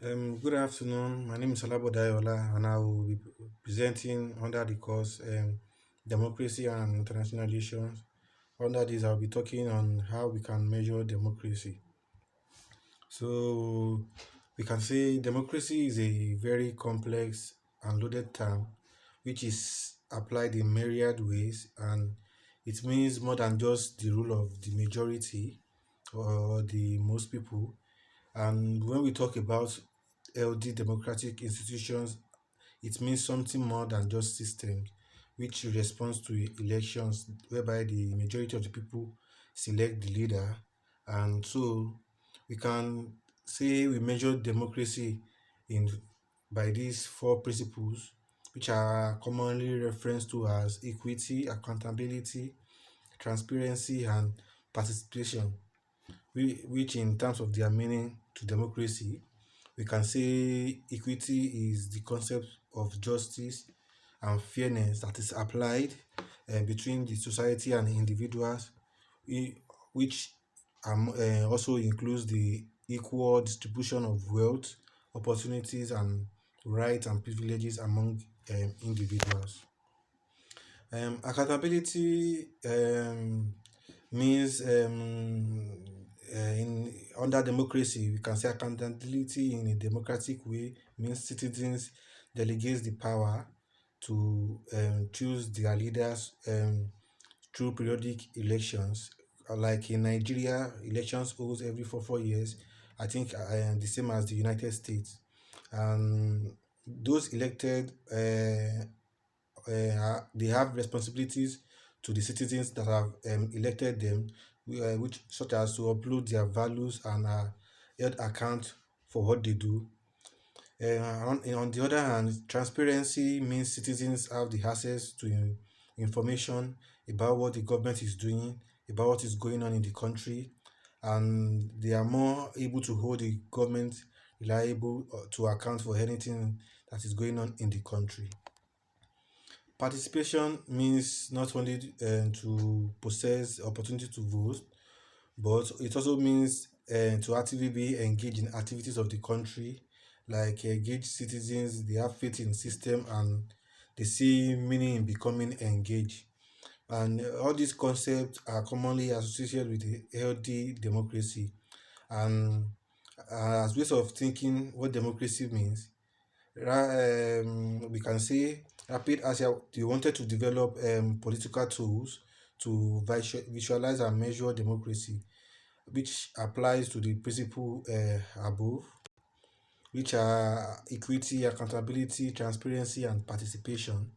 Good afternoon. My name is Alabo Dayola, and I will be presenting under the course Democracy and International Relations. Under this, I'll be talking on how we can measure democracy. So, we can say democracy is a very complex and loaded term which is applied in myriad ways, and it means more than just the rule of the majority or the most people. And when we talk about LD democratic institutions, it means something more than just systems, which responds to elections whereby the majority of the people select the leader. And so we can say we measure democracy in by these four principles, which are commonly referred to as equity, accountability, transparency, and participation, which in terms of their meaning to democracy, we can say equity is the concept of justice and fairness that is applied between the society and individuals, i- which also includes the equal distribution of wealth, opportunities, and rights and privileges among individuals. Accountability means in under democracy, we can say accountability in a democratic way means citizens delegate the power to choose their leaders through periodic elections. Like in Nigeria, elections holds every 4 years. I think the same as the United States, and those elected they have responsibilities to the citizens that have elected them, which such as to upload their values and held account for what they do. On the other hand, transparency means citizens have the access to information about what the government is doing, about what is going on in the country, and they are more able to hold the government reliable to account for anything that is going on in the country. Participation means not only to possess opportunity to vote, but it also means to actively be engaged in activities of the country, like engaged citizens. They have faith in system and they see meaning in becoming engaged. And all these concepts are commonly associated with a healthy democracy. And as ways of thinking, what democracy means, we can say Rapid Asia they wanted to develop political tools to visualize and measure democracy, which applies to the principle above, which are equity, accountability, transparency, and participation.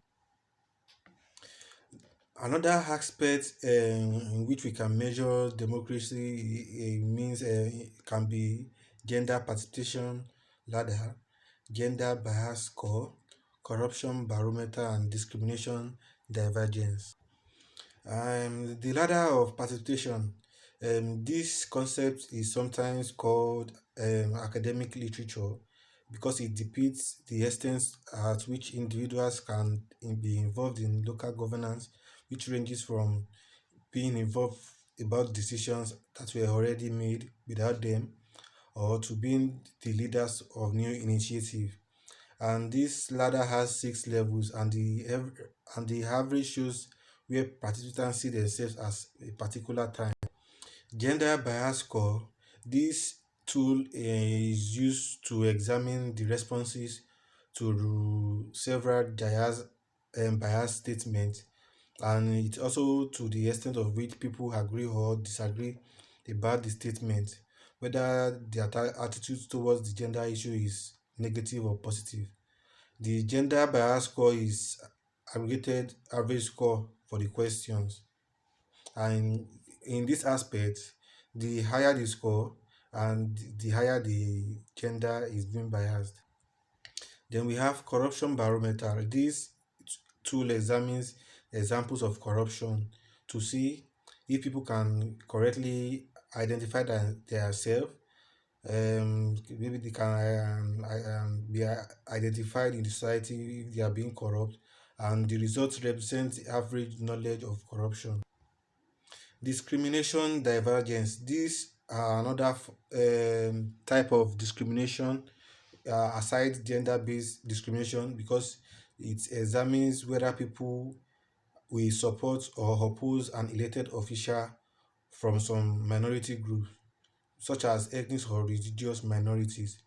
Another aspect in which we can measure democracy means can be gender participation ladder, gender bias score, corruption barometer, and discrimination divergence. The ladder of participation. This concept is sometimes called academic literature because it depicts the extent at which individuals can be involved in local governance, which ranges from being involved about decisions that were already made without them, or to being the leaders of new initiative. And this ladder has 6 levels, and the average shows where participants see themselves as a particular time. Gender bias score. This tool is used to examine the responses to several bias statements, and it also to the extent of which people agree or disagree about the statement, whether their attitude towards the gender issue is negative or positive. The gender bias score is aggregated average score for the questions, and in this aspect, the higher the score and the higher the gender is being biased. Then we have corruption barometer. This tool examines examples of corruption to see if people can correctly identify themselves. Maybe they can be identified in the society if they are being corrupt, and the results represent the average knowledge of corruption. Discrimination divergence. These are another type of discrimination aside gender-based discrimination because it examines whether people will support or oppose an elected official from some minority groups, such as ethnic or religious minorities.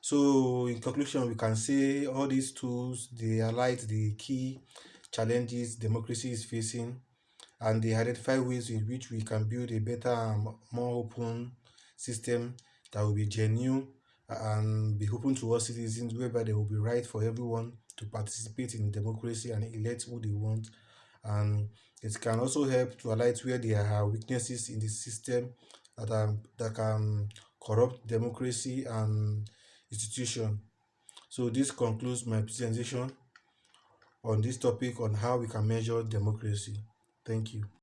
So, in conclusion, we can say all these tools they highlight the key challenges democracy is facing, and they identify ways in which we can build a better and more open system that will be genuine and be open to all citizens, whereby there will be right for everyone to participate in democracy and elect who they want. And it can also help to highlight where there are weaknesses in the system that can corrupt democracy and institution. So this concludes my presentation on this topic on how we can measure democracy. Thank you.